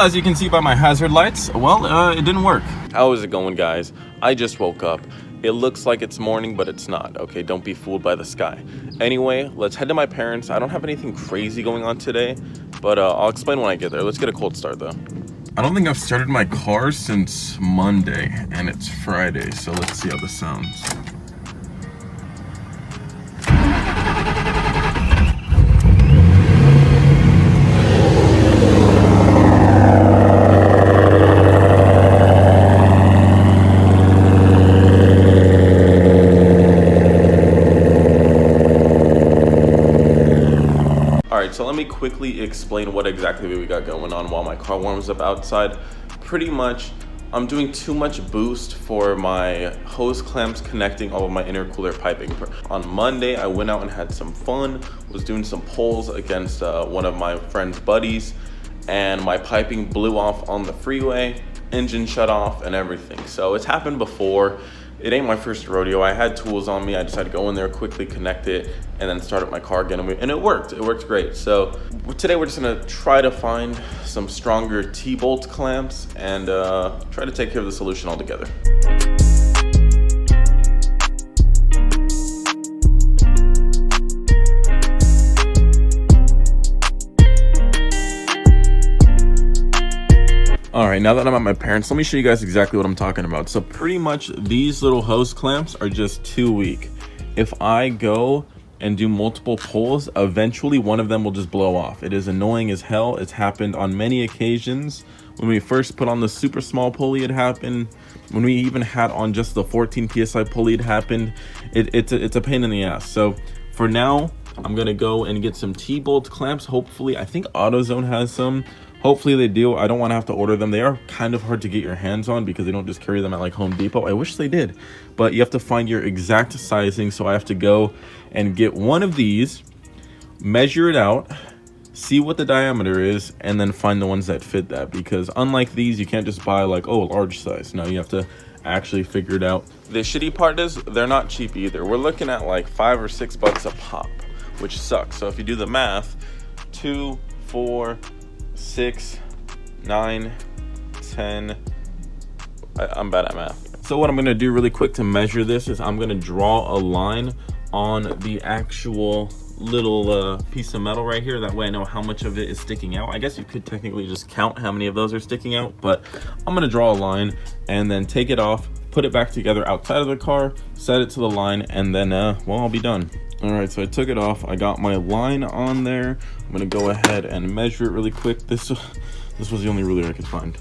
as you can see by my hazard lights, well, it didn't work. How is it going, guys? I just woke up. It looks like it's morning, but it's not. Okay, don't be fooled by the sky. Anyway, let's head to my parents'. I don't have anything crazy going on today, but I'll explain when I get there. Let's get a cold start, though. I don't think I've started my car since Monday, and it's Friday, so let's see how this sounds. So let me quickly explain what exactly we got going on while my car warms up outside. Pretty much, I'm doing too much boost for my hose clamps connecting all of my intercooler piping. On Monday, I went out and had some fun, was doing some pulls against one of my friend's buddies, and my piping blew off on the freeway, engine shut off and everything. So it's happened before. It ain't my first rodeo. I had tools on me. I just had to go in there, quickly connect it, and then start up my car again. And it worked. It worked great. So today we're just gonna try to find some stronger T-bolt clamps and try to take care of the solution altogether. All right, now that I'm at my parents', let me show you guys exactly what I'm talking about. So pretty much these little hose clamps are just too weak. If I go and do multiple pulls, eventually one of them will just blow off. It is annoying as hell. It's happened on many occasions. When we first put on the super small pulley, it happened. When we even had on just the 14 PSI pulley, it happened. It's a pain in the ass. So for now, I'm gonna go and get some T-bolt clamps. Hopefully, I think AutoZone has some. Hopefully they do. I don't want to have to order them. They are kind of hard to get your hands on because they don't just carry them at like Home Depot. I wish they did, but you have to find your exact sizing. So I have to go and get one of these, measure it out, see what the diameter is, and then find the ones that fit that. Because unlike these, you can't just buy like, oh, large size. No, you have to actually figure it out. The shitty part is they're not cheap either. We're looking at like $5 or $6 a pop, which sucks. So if you do the math, 2, 4, 6, 9, 10. I'm bad at math. So what I'm gonna do really quick to measure this is I'm gonna draw a line on the actual little piece of metal right here. That way I know how much of it is sticking out. I guess you could technically just count how many of those are sticking out, but I'm gonna draw a line and then take it off, put it back together outside of the car, set it to the line, and then well, I'll be done. All right, so I took it off. I got my line on there. I'm gonna go ahead and measure it really quick. This was the only ruler I could find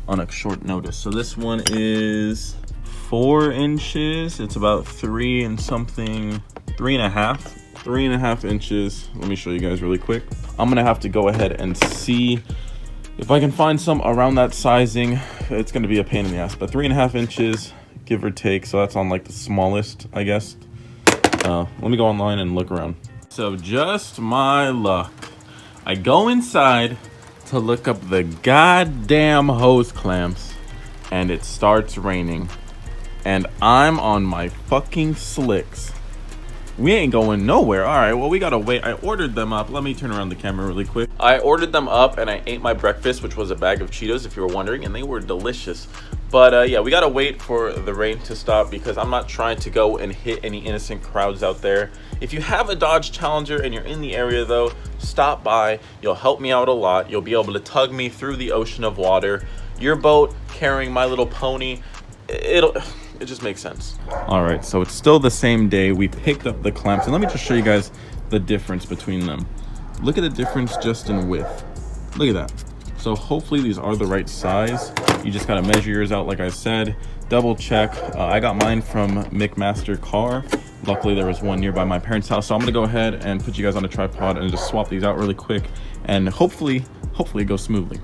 on a short notice. So this one is 4 inches. It's about 3.5 inches. Let me show you guys really quick. I'm gonna have to go ahead and see if I can find some around that sizing. It's gonna be a pain in the ass, but 3.5 inches, give or take. So that's on like the smallest, I guess. Let me go online and look around. So just my luck, I go inside to look up the goddamn hose clamps and it starts raining and I'm on my fucking slicks. We ain't going nowhere. All right, well, we gotta wait. I ordered them up. Let me turn around the camera really quick. I ordered them up and I ate my breakfast, which was a bag of Cheetos, if you were wondering, and they were delicious. But yeah, we gotta wait for the rain to stop because I'm not trying to go and hit any innocent crowds out there. If you have a Dodge Challenger and you're in the area though, stop by. You'll help me out a lot. You'll be able to tug me through the ocean of water. Your boat carrying My Little Pony, it just makes sense. All right, so it's still the same day. We picked up the clamps and let me just show you guys the difference between them. Look at the difference just in width. Look at that. So hopefully these are the right size. You just gotta measure yours out, like I said, double check. I got mine from McMaster Car. Luckily there was one nearby my parents' house. So I'm gonna go ahead and put you guys on a tripod and just swap these out really quick. And hopefully it goes smoothly.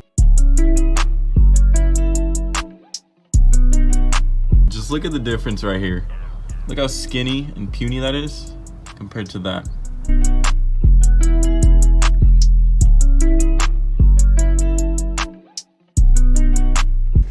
Just look at the difference right here. Look how skinny and puny that is compared to that.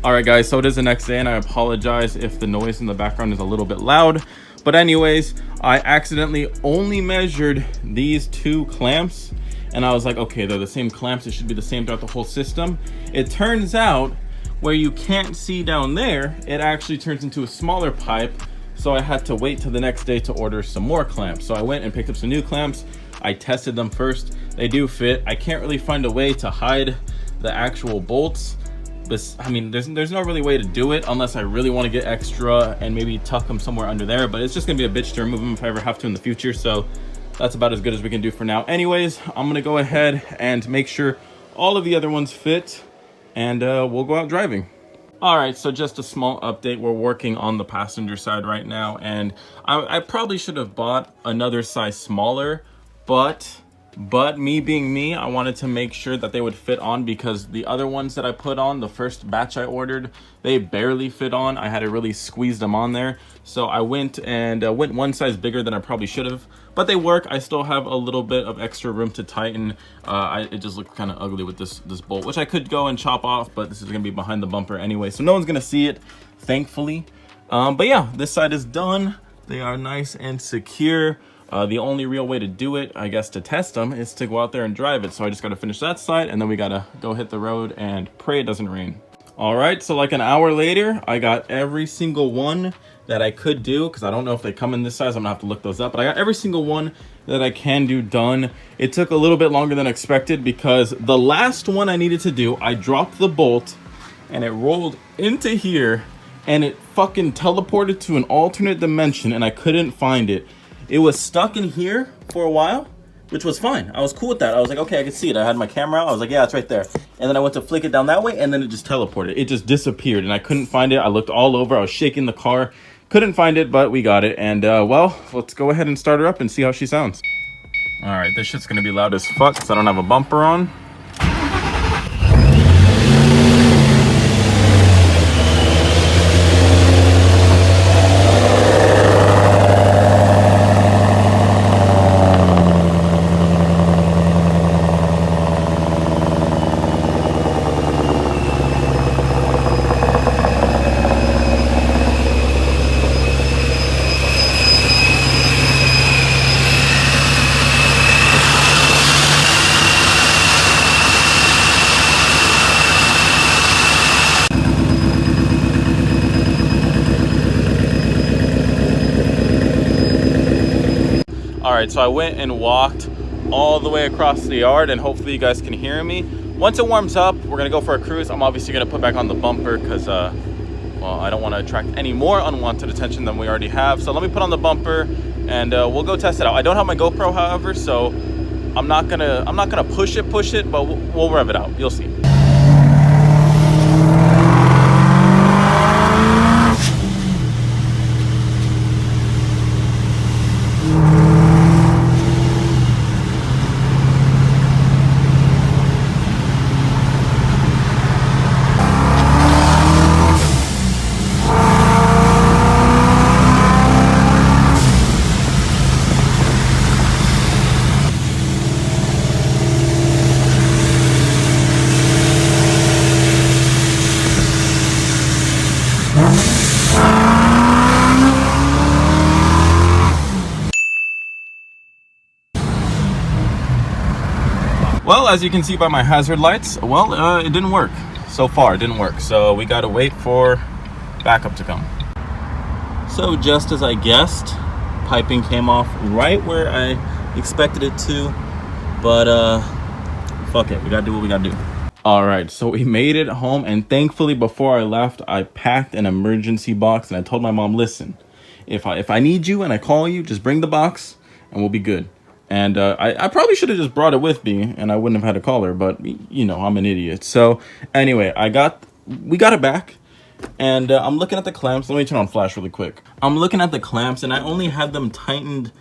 All right, guys, so it is the next day and I apologize if the noise in the background is a little bit loud. But anyways, I accidentally only measured these 2 clamps and I was like, okay, they're the same clamps, it should be the same throughout the whole system. It turns out where you can't see down there, it actually turns into a smaller pipe. So I had to wait till the next day to order some more clamps. So I went and picked up some new clamps. I tested them first. They do fit. I can't really find a way to hide the actual bolts. But I mean, there's no really way to do it unless I really want to get extra and maybe tuck them somewhere under there. But it's just gonna be a bitch to remove them if I ever have to in the future. So that's about as good as we can do for now. Anyways, I'm gonna go ahead and make sure all of the other ones fit, and we'll go out driving. All right, so just a small update. We're working on the passenger side right now, and I probably should have bought another size smaller, but me being me, I wanted to make sure that they would fit on, because the other ones that I put on, the first batch I ordered, they barely fit on. I had to really squeeze them on there. So I went one size bigger than I probably should have, but they work. I still have a little bit of extra room to tighten. It just looked kind of ugly with this bolt, which I could go and chop off, but this is gonna be behind the bumper anyway, so no one's gonna see it, thankfully. But yeah, this side is done. They are nice and secure. The only real way to do it, I guess, to test them is to go out there and drive it. So I just got to finish that side, and then we got to go hit the road and pray it doesn't rain. All right, so like an hour later, I got every single one that I could do, because I don't know if they come in this size. I'm gonna have to look those up, but I got every single one that I can do done. It took a little bit longer than expected, because the last one I needed to do, I dropped the bolt and it rolled into here, and it fucking teleported to an alternate dimension, and I couldn't find it. It was stuck in here for a while, which was fine. I was cool with that. I was like, okay, I can see it. I had my camera out. I was like, yeah, it's right there. And then I went to flick it down that way, and then it just teleported. It just disappeared, and I couldn't find it. I looked all over. I was shaking the car. Couldn't find it, but we got it. And, well, let's go ahead and start her up and see how she sounds. All right, this shit's going to be loud as fuck because I don't have a bumper on. All right, so I went and walked all the way across the yard, and hopefully you guys can hear me. Once it warms up, we're gonna go for a cruise. I'm obviously gonna put back on the bumper because, well, I don't wanna attract any more unwanted attention than we already have. So let me put on the bumper and we'll go test it out. I don't have my GoPro, however, so I'm not gonna push it, but we'll rev it out. You'll see. Well, as you can see by my hazard lights, well, it didn't work. So far, it didn't work. So we gotta wait for backup to come. So just as I guessed, piping came off right where I expected it to, but fuck it, we gotta do what we gotta do. All right, so we made it home, and thankfully before I left, I packed an emergency box, and I told my mom, listen, if I need you and I call you, just bring the box and we'll be good. And I probably should have just brought it with me, and I wouldn't have had to call her, but you know, I'm an idiot. So anyway, we got it back, and I'm looking at the clamps. Let me turn on flash really quick. I'm looking at the clamps, and I only had them tightened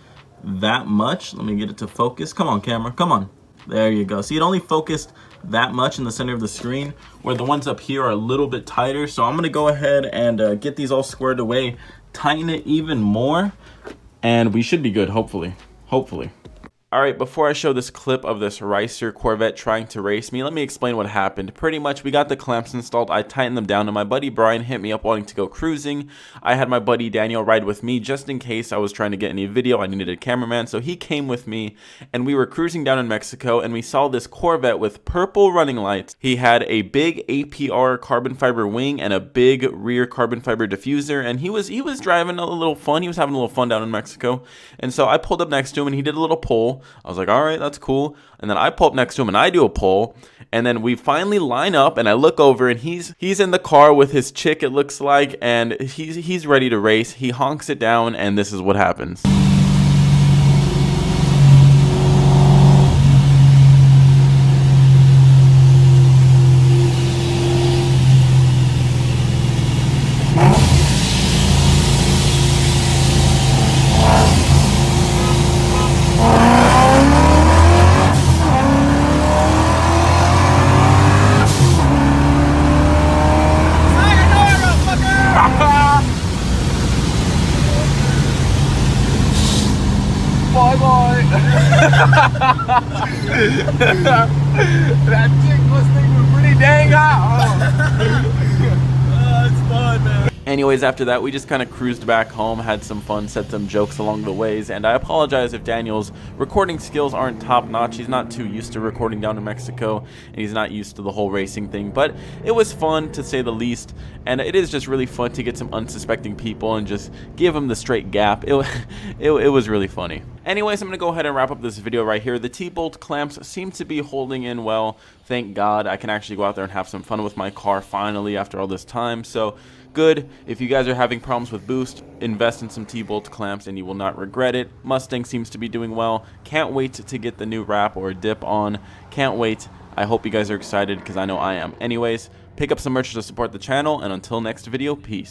that much. Let me get it to focus. Come on, camera, come on. There you go. See, it only focused that much in the center of the screen, where the ones up here are a little bit tighter. So I'm gonna go ahead and get these all squared away, tighten it even more, and we should be good, hopefully. Alright, before I show this clip of this Ricer Corvette trying to race me, let me explain what happened. Pretty much, we got the clamps installed, I tightened them down, and my buddy Brian hit me up wanting to go cruising. I had my buddy Daniel ride with me just in case I was trying to get any video, I needed a cameraman, so he came with me, and we were cruising down in Mexico, and we saw this Corvette with purple running lights. He had a big APR carbon fiber wing and a big rear carbon fiber diffuser, and he was driving a little fun, he was having a little fun down in Mexico, and so I pulled up next to him, and he did a little pull. I was like, all right, that's cool. And then I pull up next to him and I do a pull. And then we finally line up and I look over and he's in the car with his chick, it looks like, and he's ready to race. He honks it down and this is what happens. That chick Mustang was pretty dang hot. It's fun, man. Anyways, after that, we just kind of cruised back home, had some fun, said some jokes along the ways, and I apologize if Daniel's recording skills aren't top-notch. He's not too used to recording down in Mexico, and he's not used to the whole racing thing, but it was fun, to say the least, and it is just really fun to get some unsuspecting people and just give them the straight gap. It was really funny. Anyways, I'm going to go ahead and wrap up this video right here. The T-bolt clamps seem to be holding in well. Thank God I can actually go out there and have some fun with my car finally after all this time, so good. If you guys are having problems with boost, invest in some T-bolt clamps and you will not regret it. Mustang seems to be doing well. Can't wait to get the new wrap or dip on. Can't wait. I hope you guys are excited because I know I am. Anyways, pick up some merch to support the channel, and until next video, peace.